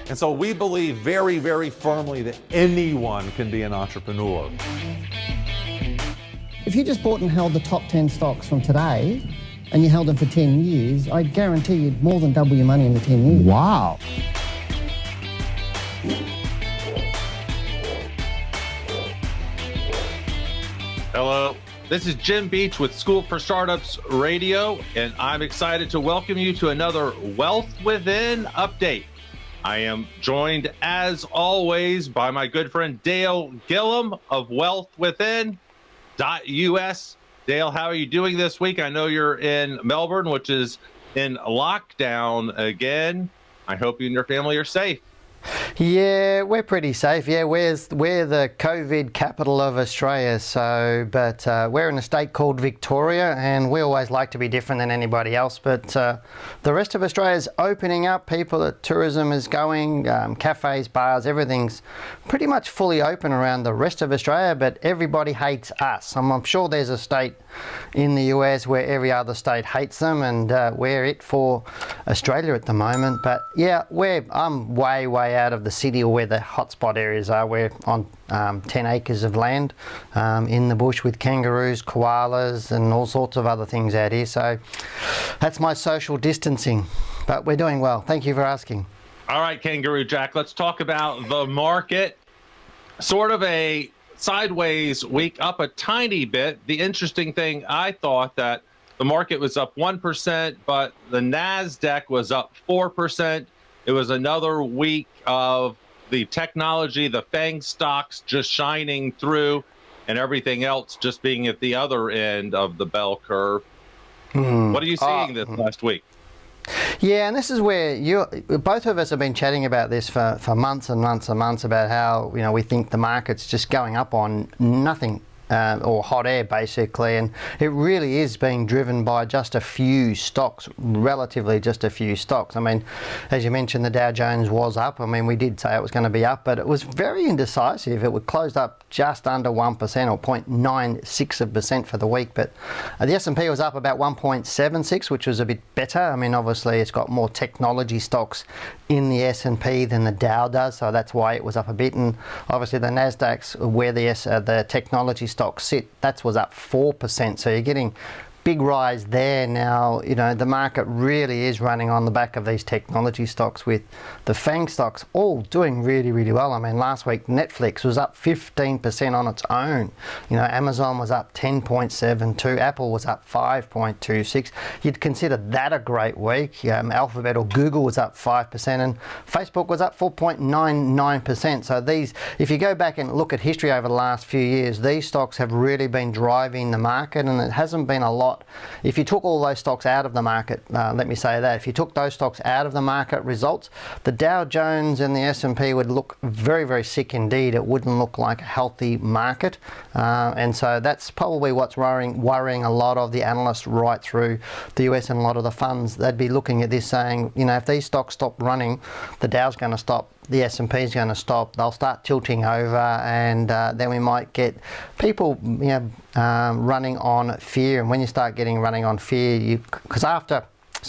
And so we believe very, very firmly that anyone can be an entrepreneur. If you just bought and held the top 10 stocks from today, and you held them for 10 years, I guarantee you'd more than double your money in the 10 years. Wow. Hello, this is Jim Beach with School for Startups Radio, and I'm excited to welcome you to another Wealth Within update. I am joined, as always, by my good friend Dale Gilham of wealthwithin.us. Dale, how are you doing this week? I know you're in Melbourne, which is in lockdown again. I hope you and your family are safe. Yeah, we're pretty safe. Yeah, we're the COVID capital of Australia. But we're in a state called Victoria, and we always like to be different than anybody else. But the rest of Australia's opening up. Tourism is going, cafes, bars, everything's pretty much fully open around the rest of Australia. But everybody hates us. I'm sure there's a state in the US where every other state hates them, and we're it for Australia at the moment. But yeah, I'm way out of the city or where the hotspot areas are. We're on 10 acres of land in the bush with kangaroos, koalas, and all sorts of other things out here. So that's my social distancing. But we're doing well. Thank you for asking. All right, Kangaroo Jack, let's talk about the market. Sort of a sideways week, up a tiny bit. The interesting thing, I thought that the market was up 1%, but the NASDAQ was up 4%. It was another week of the technology, the FANG stocks just shining through, and everything else just being at the other end of the bell curve. What are you seeing this last week? Yeah, and this is where both of us have been chatting about this for months and months and months about how we think the market's just going up on nothing. Or hot air, basically, and it really is being driven by just a few stocks, relatively just a few stocks. I mean, as you mentioned, the Dow Jones was up. I mean, we did say it was going to be up, but it was very indecisive. It would close up just under 1% or 0.96% for the week, but the S&P was up about 1.76, which was a bit better. I mean, obviously, it's got more technology stocks in the S&P than the Dow does, so that's why it was up a bit. And obviously, the Nasdaq's where the technology stocks sit, that was up 4%. So you're getting big rise there. Now, the market really is running on the back of these technology stocks, with the FANG stocks all doing really, really well. I mean, last week Netflix was up 15% on its own. Amazon was up 10.72, Apple was up 5.26. You'd consider that a great week. Alphabet or Google was up 5%, and Facebook was up 4.99%. So these, if you go back and look at history over the last few years, these stocks have really been driving the market, and it hasn't been a lot. If you took all those stocks out of the market, let me say that, if you took those stocks out of the market results, the Dow Jones and the S&P would look very, very sick indeed. It wouldn't look like a healthy market. And so that's probably what's worrying a lot of the analysts right through the US, and a lot of the funds. They'd be looking at this saying, if these stocks stop running, the Dow's going to stop, the S&P is going to stop, they'll start tilting over, and then we might get people running on fear. And when you start running on fear,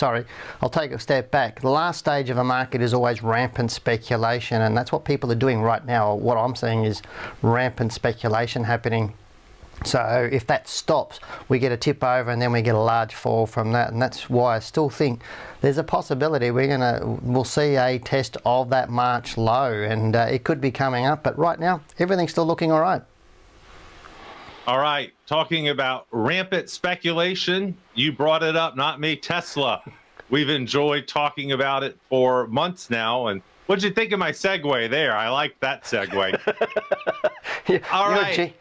I'll take a step back. The last stage of a market is always rampant speculation, and that's what people are doing right now. What I'm seeing is rampant speculation happening. So if that stops, we get a tip over, and then we get a large fall from that. And that's why I still think there's a possibility we'll see a test of that March low, and it could be coming up. But right now, everything's still looking all right. All right, talking about rampant speculation, you brought it up, not me, Tesla. We've enjoyed talking about it for months now, and what'd you think of my segue there? I like that segue. All right.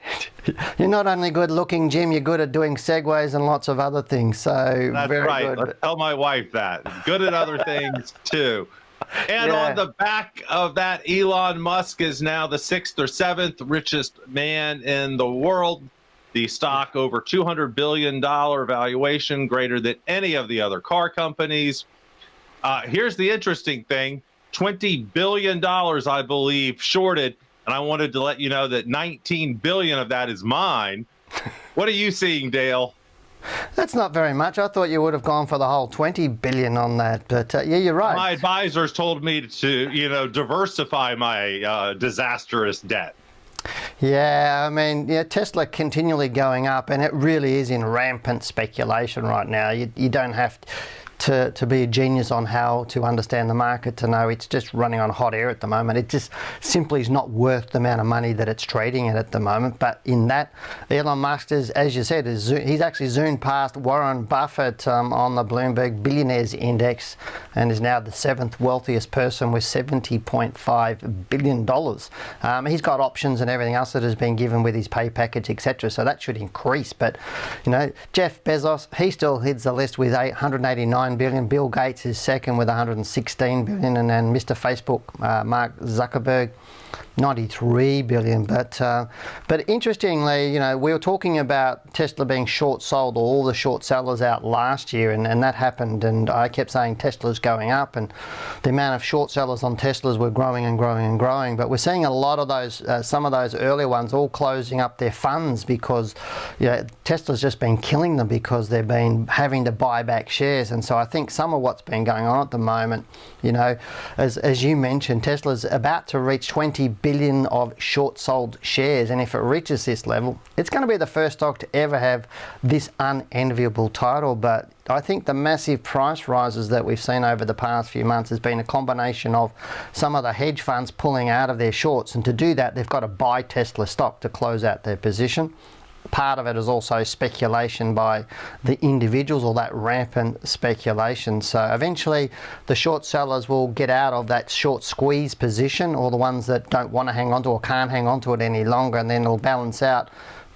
You're not only good looking, Jim, you're good at doing segues and lots of other things. So that's very right. good. Let's tell my wife that. Good at other things too. And on the back of that, Elon Musk is now the 6th or 7th richest man in the world. The stock over $200 billion valuation, greater than any of the other car companies. Here's the interesting thing. $20 billion, I believe, shorted. And I wanted to let you know that $19 billion of that is mine. What are you seeing, Dale? That's not very much. I thought you would have gone for the whole 20 billion on that, but yeah, you're right. My advisors told me to, diversify my disastrous debt. Yeah, I mean, Tesla continually going up, and it really is in rampant speculation right now. You don't have to be a genius on how to understand the market to know it's just running on hot air at the moment. It just simply is not worth the amount of money that it's trading at the moment. But in that, Elon Musk is, as you said, he's actually zoomed past Warren Buffett on the Bloomberg Billionaires Index, and is now the 7th wealthiest person with $70.5 billion. He's got options and everything else that has been given with his pay package, etc. So that should increase. But Jeff Bezos, he still heads the list with 189 billion. Bill Gates is second with 116 billion, and then Mr. Facebook, Mark Zuckerberg, 93 billion. But interestingly, we were talking about Tesla being short sold, or all the short sellers out last year, and that happened, and I kept saying Tesla's going up, and the amount of short sellers on Teslas were growing and growing and growing. But we're seeing a lot of those, some of those earlier ones all closing up their funds because Tesla's just been killing them because they've been having to buy back shares. And so I think some of what's been going on at the moment, as you mentioned, Tesla's about to reach 20 billion of short sold shares, and if it reaches this level, it's going to be the first stock to ever have this unenviable title. But I think the massive price rises that we've seen over the past few months has been a combination of some of the hedge funds pulling out of their shorts, and to do that they've got to buy Tesla stock to close out their position. Part of it is also speculation by the individuals, or that rampant speculation. So eventually the short sellers will get out of that short squeeze position, or the ones that don't want to hang on to or can't hang on to it any longer, and then it'll balance out.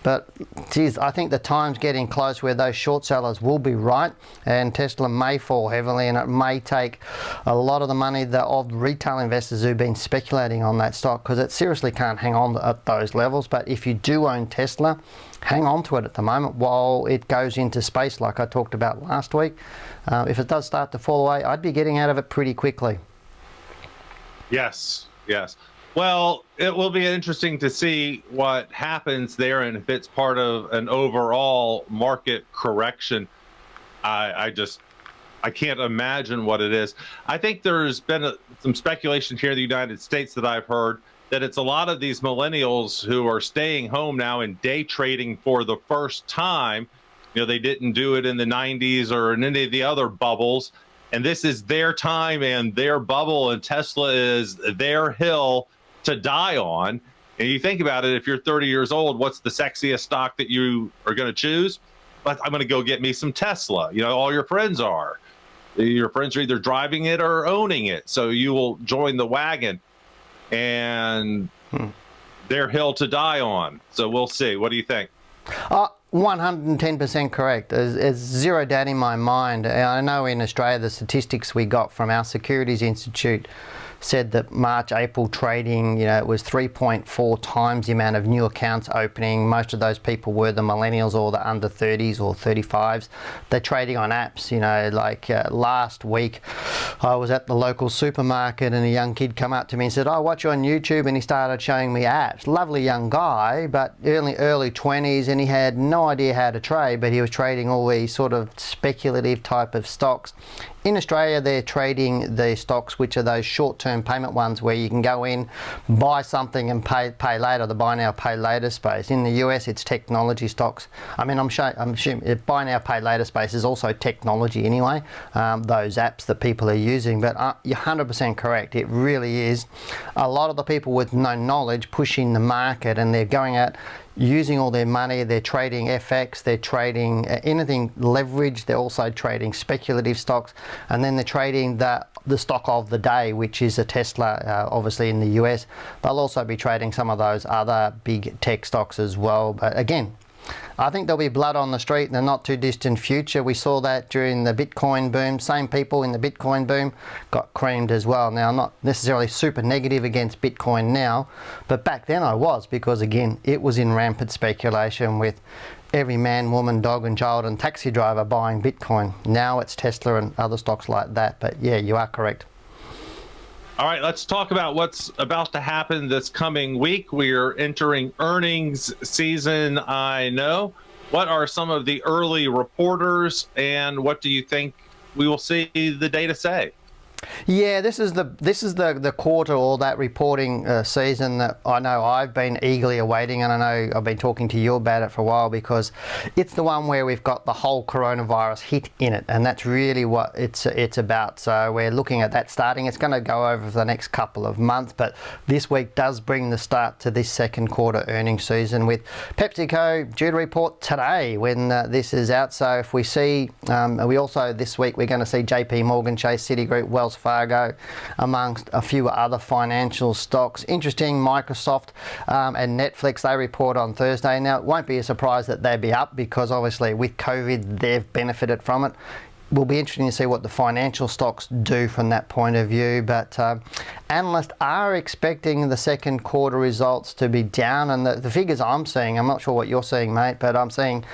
But geez, I think the time's getting close where those short sellers will be right, and Tesla may fall heavily, and it may take a lot of the money of retail investors who've been speculating on that stock, because it seriously can't hang on at those levels. But if you do own Tesla, hang on to it at the moment while it goes into space like I talked about last week. If it does start to fall away, I'd be getting out of it pretty quickly. Yes. Well, it will be interesting to see what happens there, and if it's part of an overall market correction. I can't imagine what it is. I think there's been some speculation here in the United States that I've heard that it's a lot of these millennials who are staying home now and day trading for the first time. They didn't do it in the 90s or in any of the other bubbles, and this is their time and their bubble, and Tesla is their hill to die on. And you think about it, if you're 30 years old, what's the sexiest stock that you are going to choose? I'm going to go get me some Tesla. All your friends are. Your friends are either driving it or owning it, so you will join the wagon, and their hill to die on. So we'll see. What do you think? 110% correct. There's zero doubt in my mind. I know in Australia the statistics we got from our Securities Institute said that March, April trading, it was 3.4 times the amount of new accounts opening. Most of those people were the millennials or the under 30s or 35s. They're trading on apps, last week I was at the local supermarket and a young kid come up to me and said, "I watch you on YouTube," and he started showing me apps. Lovely young guy, but early 20s, and he had no idea how to trade, but he was trading all these sort of speculative type of stocks. In Australia, they're trading the stocks which are those short-term payment ones where you can go in, buy something and pay later, the buy now, pay later space. In the US, it's technology stocks. I'm assuming buy now, pay later space is also technology anyway, those apps that people are using. But you're 100% correct. It really is a lot of the people with no knowledge pushing the market, and they're going out using all their money. They're trading FX, they're trading anything leverage, they're also trading speculative stocks, and then they're trading the stock of the day, which is a Tesla, obviously in the US. They'll also be trading some of those other big tech stocks as well. But again, I think there'll be blood on the street in the not too distant future. We saw that during the Bitcoin boom. Same people in the Bitcoin boom got creamed as well. Now, I'm not necessarily super negative against Bitcoin now, but back then I was, because again, it was in rampant speculation with every man, woman, dog and child and taxi driver buying Bitcoin. Now it's Tesla and other stocks like that. But yeah, you are correct. All right, let's talk about what's about to happen this coming week. We are entering earnings season, I know. What are some of the early reporters, and what do you think we will see the data say? Yeah, this is the quarter or that reporting season that I know I've been eagerly awaiting, and I know I've been talking to you about it for a while, because it's the one where we've got the whole coronavirus hit in it, and that's really what it's about. So we're looking at that starting. It's going to go over for the next couple of months, but this week does bring the start to this second quarter earnings season, with PepsiCo due to report today when this is out. So if we see, we also this week we're going to see JP Morgan Chase, Citigroup, Wells Fargo, amongst a few other financial stocks. Interesting, Microsoft and Netflix, they report on Thursday. Now, it won't be a surprise that they'd be up, because obviously with COVID, they've benefited from it. Will be interesting to see what the financial stocks do from that point of view, but analysts are expecting the second quarter results to be down, and the figures I'm seeing, I'm not sure what you're seeing, mate, but I'm seeing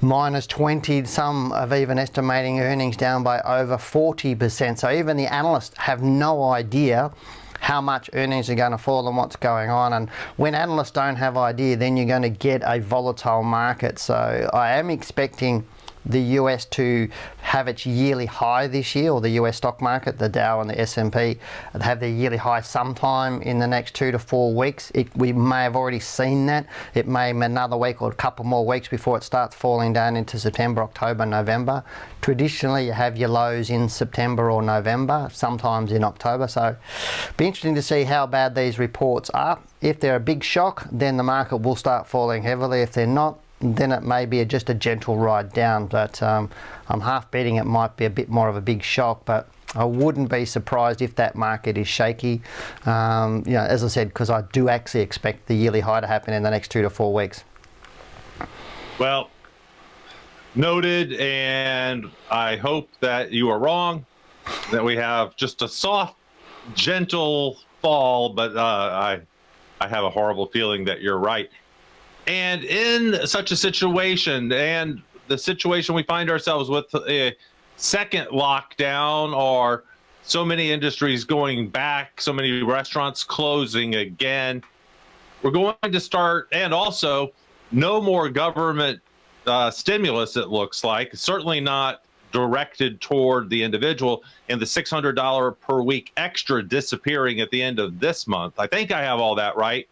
-20, some are even estimating earnings down by over 40%, so even the analysts have no idea how much earnings are going to fall and what's going on. And when analysts don't have idea, then you're going to get a volatile market. So I am expecting the US to have its yearly high this year, or the US stock market, the Dow and the S&P, have their yearly high sometime in the next 2 to 4 weeks. We may have already seen that. It may be another week or a couple more weeks before it starts falling down into September, October, November. Traditionally, you have your lows in September or November, sometimes in October. So be interesting to see how bad these reports are. If they're a big shock, then the market will start falling heavily. If they're not, then it may be just a gentle ride down, but I'm half betting it might be a bit more of a big shock, but I wouldn't be surprised if that market is shaky, as I said, because I do actually expect the yearly high to happen in the next 2 to 4 weeks. Well, noted, and I hope that you are wrong, that we have just a soft, gentle fall, but I have a horrible feeling that you're right. And in such a situation, and the situation we find ourselves with, a second lockdown, or so many industries going back, so many restaurants closing again, we're going to start, and also no more government stimulus, it looks like, certainly not directed toward the individual, and the $600 per week extra disappearing at the end of this month. I think I have all that right.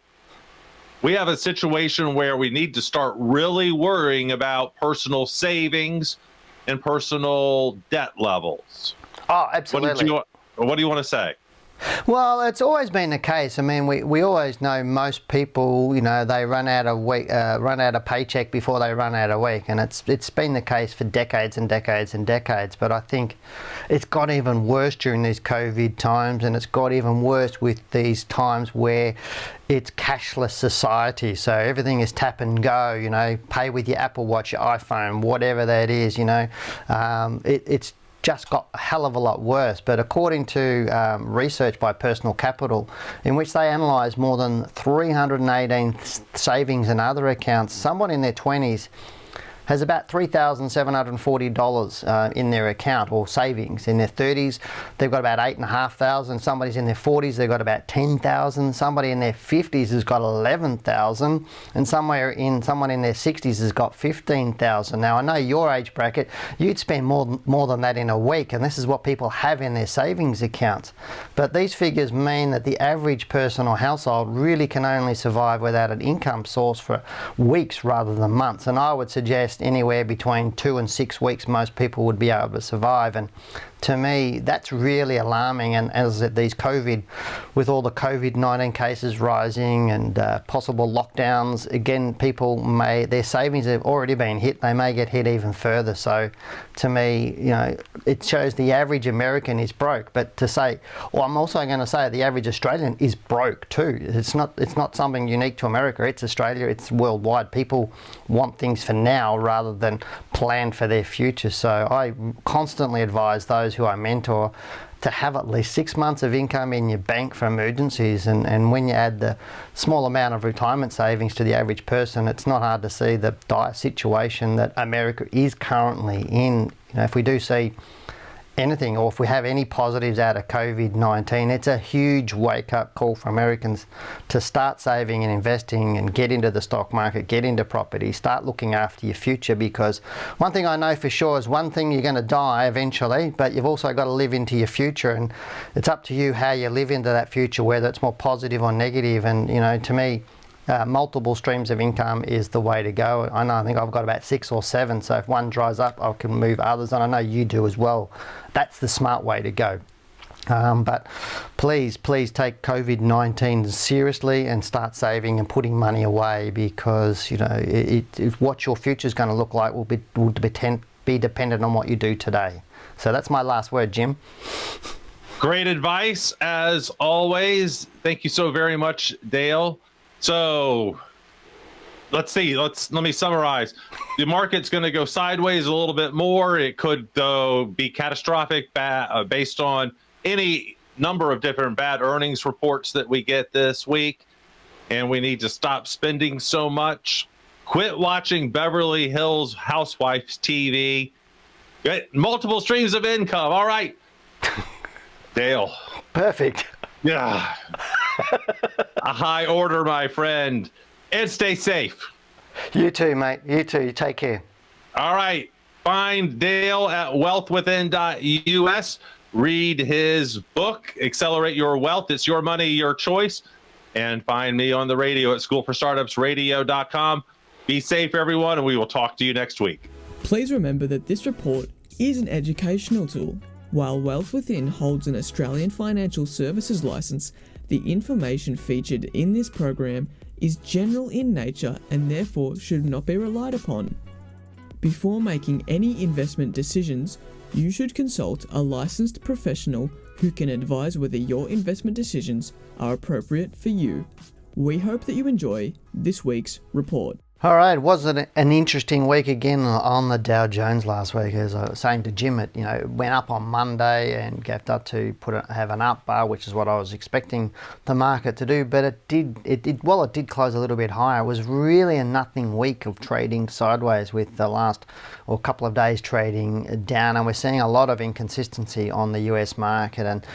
We have a situation where we need to start really worrying about personal savings and personal debt levels. Oh, absolutely. What do you want to say? Well, it's always been the case. I mean, we always know most people, they run out of paycheck before they run out of week, and it's been the case for decades and decades and decades. But I think it's got even worse during these COVID times, and it's got even worse with these times where it's cashless society. So everything is tap and go. Pay with your Apple Watch, your iPhone, whatever that is. It's just got a hell of a lot worse. But according to research by Personal Capital, in which they analysed more than 318 savings and other accounts, someone in their 20s has about $3,740 in their account, or savings. In their 30s, they've got about $8,500. Somebody's in their 40s, they've got about $10,000. Somebody in their 50s has got $11,000, and someone in their 60s has got $15,000. Now, I know your age bracket, you'd spend more than that in a week, and this is what people have in their savings accounts. But these figures mean that the average person or household really can only survive without an income source for weeks rather than months. And I would suggest anywhere between 2 and 6 weeks most people would be able to survive. And to me, that's really alarming. And as these with all the COVID-19 cases rising and possible lockdowns, again, their savings have already been hit. They may get hit even further. So to me, it shows the average American is broke. But to say, I'm also going to say the average Australian is broke too. It's not something unique to America. It's Australia. It's worldwide. People want things for now rather than plan for their future. So I constantly advise those who I mentor to have at least 6 months of income in your bank for emergencies, and when you add the small amount of retirement savings to the average person, it's not hard to see the dire situation that America is currently in. If we do see anything, or if we have any positives out of COVID-19, it's a huge wake-up call for Americans to start saving and investing and get into the stock market, get into property, start looking after your future, because one thing I know for sure is one thing, you're going to die eventually, but you've also got to live into your future, and it's up to you how you live into that future, whether it's more positive or negative. And to me, multiple streams of income is the way to go. I think I've got about 6 or 7, so if one dries up, I can move others, and I know you do as well. That's the smart way to go. But please take COVID-19 seriously and start saving and putting money away, because what your future is going to look like will be dependent on what you do today. So that's my last word, Jim. Great advice as always. Thank you so very much, Dale. So let's see. Let me summarize. The market's going to go sideways a little bit more. It could, though, be catastrophic based on any number of different bad earnings reports that we get this week. And we need to stop spending so much. Quit watching Beverly Hills Housewives TV. Get multiple streams of income. All right. Dale. Perfect. Yeah. A high order, my friend. And stay safe. You too, mate. You too. Take care. All right. Find Dale at wealthwithin.us. Read his book, Accelerate Your Wealth. It's your money, your choice. And find me on the radio at schoolforstartupsradio.com. Be safe, everyone, and we will talk to you next week. Please remember that this report is an educational tool. While Wealth Within holds an Australian financial services license, the information featured in this program is general in nature and therefore should not be relied upon. Before making any investment decisions, you should consult a licensed professional who can advise whether your investment decisions are appropriate for you. We hope that you enjoy this week's report. All right, was it an interesting week again on the Dow Jones last week? As I was saying to Jim, it went up on Monday and gapped up to have an up bar, which is what I was expecting the market to do. But it did close a little bit higher. It was really a nothing week of trading sideways, with the last couple of days trading down, and we're seeing a lot of inconsistency on the US market, and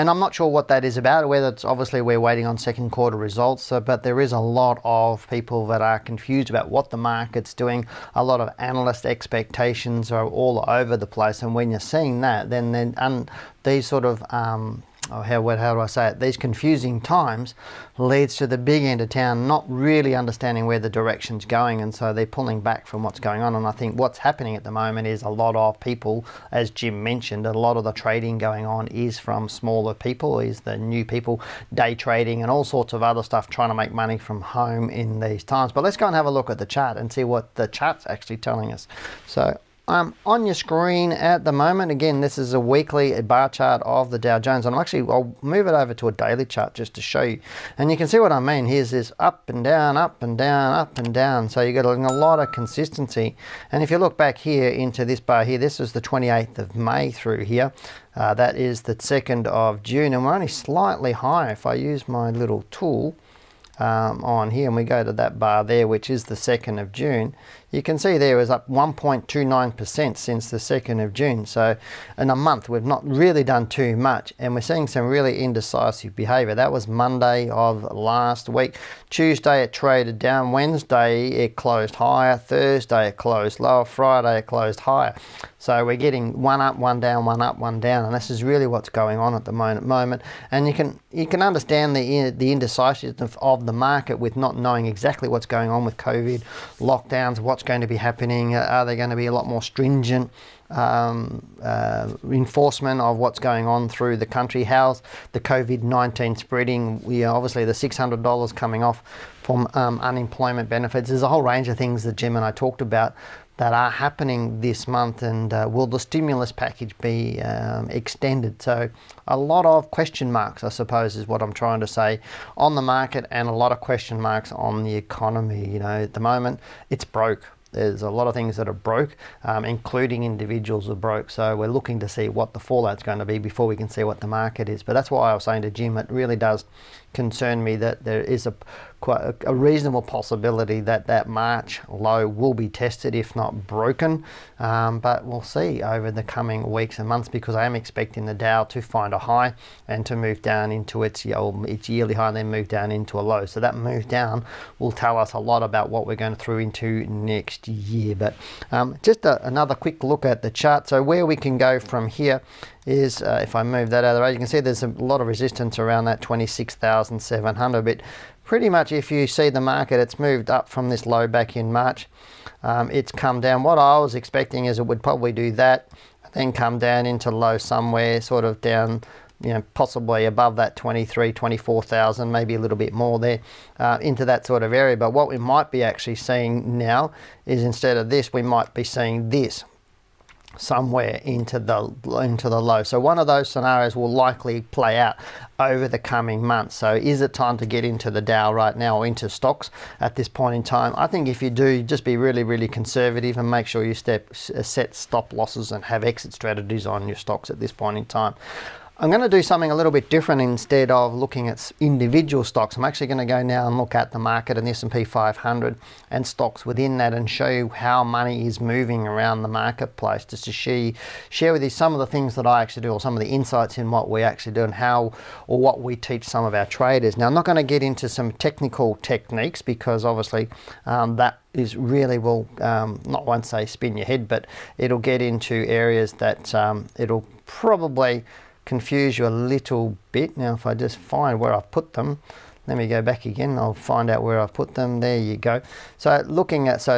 I'm not sure what that is about. Whether it's, obviously we're waiting on second quarter results, but there is a lot of people that are confused about what the market's doing. A lot of analyst expectations are all over the place, and when you're seeing that, then these sort of how do I say it? These confusing times leads to the big end of town not really understanding where the direction's going, and so they're pulling back from what's going on. And I think what's happening at the moment is a lot of people, as Jim mentioned, a lot of the trading going on is from smaller people, is the new people day trading and all sorts of other stuff, trying to make money from home in these times. But let's go and have a look at the chart and see what the chart's actually telling us. So on your screen at the moment, again, this is a weekly bar chart of the Dow Jones, and I'll move it over to a daily chart just to show you, and you can see what I mean. Here's this up and down, up and down, up and down, so you got a lot of consistency. And if you look back here into this bar here, this is the 28th of May through here. That is the 2nd of June, and we're only slightly higher. If I use my little tool on here and we go to that bar there, which is the 2nd of June, you can see there is up 1.29% since the 2nd of June. So in a month, we've not really done too much, and we're seeing some really indecisive behavior. That was Monday of last week. Tuesday, it traded down. Wednesday, it closed higher. Thursday, it closed lower. Friday, it closed higher. So we're getting one up, one down, one up, one down, and this is really what's going on at the moment. And you can understand the indecisiveness of the market with not knowing exactly what's going on with COVID, lockdowns, what's going to be happening. Are there going to be a lot more stringent enforcement of what's going on through the country? How's the COVID-19 spreading? Obviously the $600 coming off from unemployment benefits. There's a whole range of things that Jim and I talked about that are happening this month, and will the stimulus package be extended? So a lot of question marks, I suppose, is what I'm trying to say on the market, and a lot of question marks on the economy. At the moment, it's broke. There's a lot of things that are broke, including individuals are broke. So we're looking to see what the fallout's going to be before we can see what the market is. But that's why I was saying to Jim, it really does concern me that there is quite a reasonable possibility that that March low will be tested, if not broken. But we'll see over the coming weeks and months, because I am expecting the Dow to find a high and to move down into its yearly high and then move down into a low. So that move down will tell us a lot about what we're going through into next year. But just another quick look at the chart. So where we can go from here is, if I move that out of the way, you can see there's a lot of resistance around that 26,700 bit. Pretty much if you see the market, it's moved up from this low back in March. It's come down. What I was expecting is it would probably do that, then come down into low somewhere, sort of down, possibly above that 24,000, maybe a little bit more there, into that sort of area. But what we might be actually seeing now is, instead of this, we might be seeing this somewhere into the low. So one of those scenarios will likely play out over the coming months. So is it time to get into the Dow right now, or into stocks at this point in time? I think if you do, just be really, really conservative and make sure you set stop losses and have exit strategies on your stocks at this point in time. I'm going to do something a little bit different. Instead of looking at individual stocks, I'm actually going to go now and look at the market and the S&P 500 and stocks within that, and show you how money is moving around the marketplace, just to share with you some of the things that I actually do, or some of the insights in what we actually do and how, or what we teach some of our traders. Now, I'm not going to get into some technical techniques, because obviously that is really will not once say spin your head, but it'll get into areas that it'll probably confuse you a little bit. Now, if I just find where I've put them, let me go back again, I'll find out where I've put them. There you go. So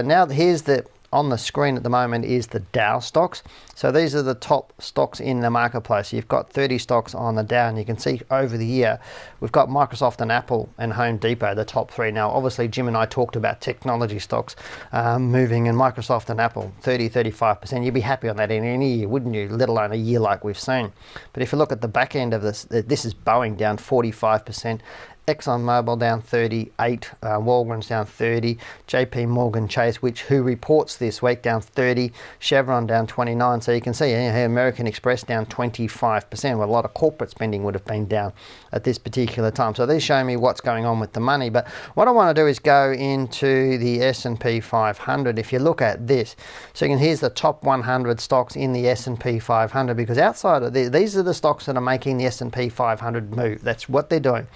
now here's on the screen at the moment is the Dow stocks. So these are the top stocks in the marketplace. You've got 30 stocks on the Dow, and you can see over the year we've got Microsoft and Apple and Home Depot, the top three. Now, obviously, Jim and I talked about technology stocks moving, and Microsoft and Apple 30-35%. You'd be happy on that in any year, wouldn't you? Let alone a year like we've seen. But if you look at the back end of this is Boeing down 45%. ExxonMobil down 38, Walgreens down 30, JP Morgan Chase, who reports this week, down 30, Chevron down 29. So you can see American Express down 25%. Well, a lot of corporate spending would have been down at this particular time. So these show me what's going on with the money. But what I want to do is go into the S&P 500. If you look at this, so here's the top 100 stocks in the S&P 500, because outside of these are the stocks that are making the S&P 500 move. That's what they're doing.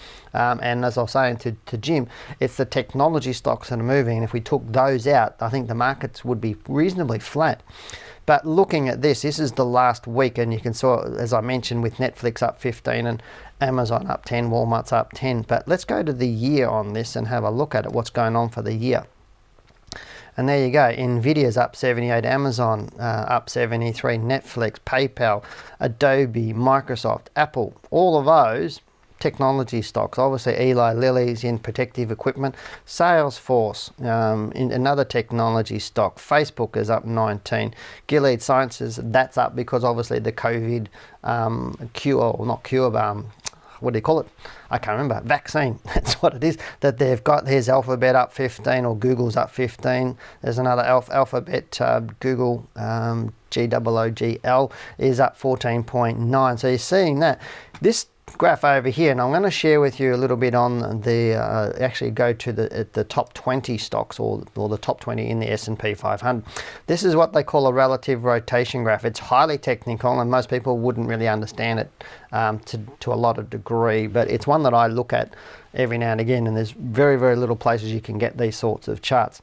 And as I was saying to Jim, it's the technology stocks that are moving. And if we took those out, I think the markets would be reasonably flat. But looking at this is the last week, and you can see, as I mentioned, with Netflix up 15 and Amazon up 10, Walmart's up 10. But let's go to the year on this and have a look at it, what's going on for the year. And there you go, Nvidia's up 78, Amazon up 73, Netflix, PayPal, Adobe, Microsoft, Apple, all of those technology stocks. Obviously, Eli Lilly's in protective equipment. Salesforce, in another technology stock. Facebook is up 19. Gilead Sciences, that's up because obviously the COVID what do you call it? I can't remember. Vaccine. That's what it is that they've got. Here's Alphabet up 15, or Google's up 15. There's another Alphabet, Google, GOOGL is up 14.9. So you're seeing that. This graph over here, and I'm going to share with you a little bit on the actually go to the top 20 stocks, or the top 20 in the S&P 500. This is what they call a relative rotation graph. It's highly technical, and most people wouldn't really understand it to a lot of degree, but it's one that I look at every now and again, and there's very, very little places you can get these sorts of charts.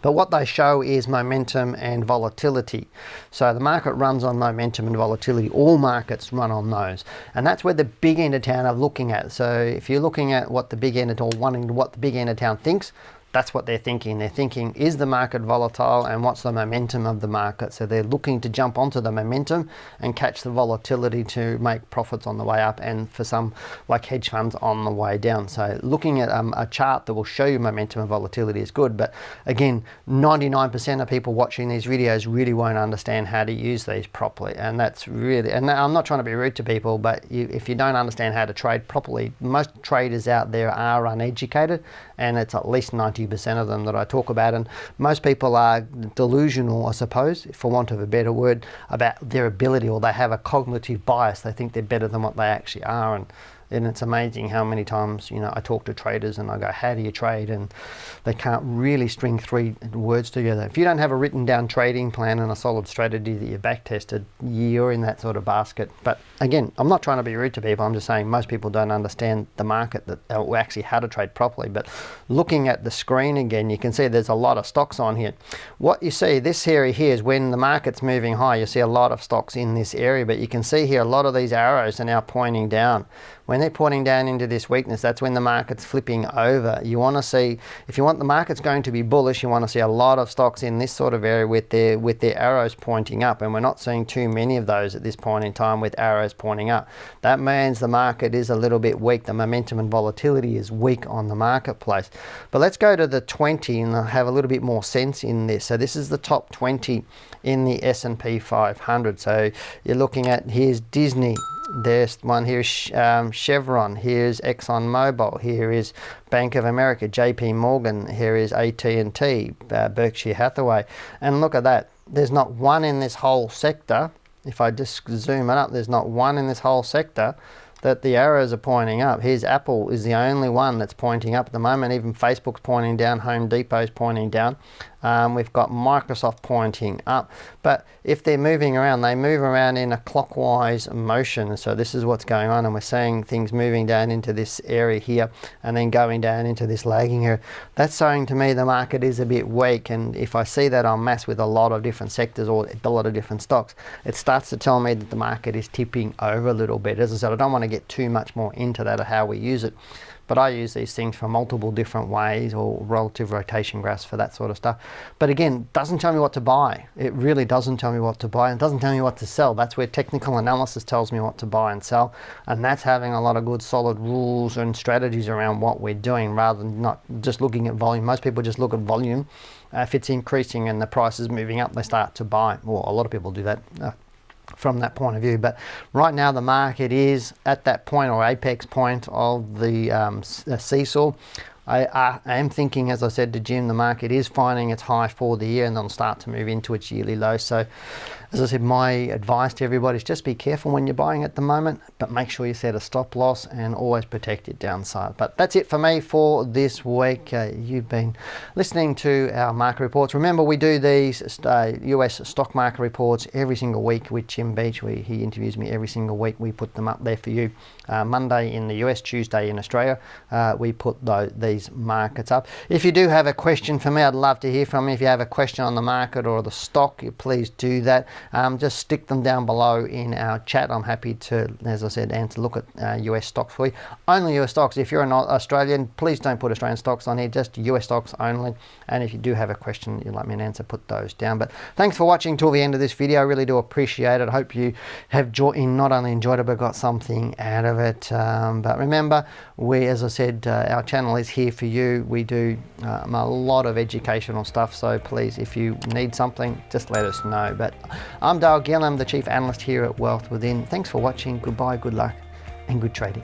But what they show is momentum and volatility. So the market runs on momentum and volatility. All markets run on those. And that's where the big end of town are looking at. So if you're looking at what the big end of town, wanting what the big end of town thinks, that's what they're thinking. They're thinking, is the market volatile, and what's the momentum of the market? So they're looking to jump onto the momentum and catch the volatility to make profits on the way up, and for some, like hedge funds, on the way down. So looking at a chart that will show you momentum and volatility is good. But again, 99% of people watching these videos really won't understand how to use these properly. And that's really, and I'm not trying to be rude to people, but if you don't understand how to trade properly, most traders out there are uneducated, and it's at least 90% 90% of them that I talk about. And most people are delusional, I suppose, for want of a better word, about their ability, or they have a cognitive bias. They think they're better than what they actually are. And it's amazing how many times, I talk to traders and I go, how do you trade? And they can't really string 3 words together. If you don't have a written down trading plan and a solid strategy that you've back tested, you're in that sort of basket. But again, I'm not trying to be rude to people. I'm just saying most people don't understand the market, or actually how to trade properly. But looking at the screen again, you can see there's a lot of stocks on here. What you see, this area here is when the market's moving high, you see a lot of stocks in this area. But you can see here a lot of these arrows are now pointing down. When they're pointing down into this weakness, that's when the market's flipping over. You want to see, if you want the market's going to be bullish, you want to see a lot of stocks in this sort of area with their arrows pointing up. And we're not seeing too many of those at this point in time with arrows pointing up. That means the market is a little bit weak. The momentum and volatility is weak on the marketplace. But let's go to the 20 and have a little bit more sense in this. So this is the top 20 in the S&P 500. So you're looking at, here's Disney. There's one, here's Chevron, here's ExxonMobil, here is Bank of America, JP Morgan, here is AT&T, Berkshire Hathaway. And look at that, there's not one in this whole sector. If I just zoom it up, there's not one in this whole sector that the arrows are pointing up. Here's Apple is the only one that's pointing up at the moment. Even Facebook's pointing down, Home Depot's pointing down. We've got Microsoft pointing up. But if they're moving around, they move around in a clockwise motion. So this is what's going on, and we're seeing things moving down into this area here and then going down into this lagging area. That's showing to me the market is a bit weak, and if I see that en masse with a lot of different sectors or a lot of different stocks, it starts to tell me that the market is tipping over a little bit. As I said, I don't want to get too much more into that of how we use it. But I use these things for multiple different ways, or relative rotation graphs for that sort of stuff. But again, doesn't tell me what to buy. It really doesn't tell me what to buy, and doesn't tell me what to sell. That's where technical analysis tells me what to buy and sell. And that's having a lot of good solid rules and strategies around what we're doing, rather than not just looking at volume. Most people just look at volume. If it's increasing and the price is moving up, they start to buy. Well, a lot of people do that. From that point of view. But right now the market is at that point, or apex point of the seesaw. I am thinking, as I said to Jim, the market is finding its high for the year, and then start to move into its yearly low. So as I said, my advice to everybody is just be careful when you're buying at the moment, but make sure you set a stop loss and always protect your downside. But that's it for me for this week. You've been listening to our market reports. Remember, we do these US stock market reports every single week with Jim Beach. He interviews me every single week. We put them up there for you. Monday in the US, Tuesday in Australia. We put these markets up. If you do have a question for me, I'd love to hear from you. If you have a question on the market or the stock, please do that. Just stick them down below in our chat. I'm happy to, as I said, look at US stocks for you. Only US stocks. If you're not Australian, please don't put Australian stocks on here, just US stocks only. And if you do have a question you'd like me to answer, put those down. But thanks for watching till the end of this video. I really do appreciate it. I hope you have not only enjoyed it, but got something out of it. But remember, as I said, our channel is here for you. We do a lot of educational stuff, so please, if you need something, just let us know. But I'm Gilham, the Chief Analyst here at Wealth Within. Thanks for watching. Goodbye, good luck, and good trading.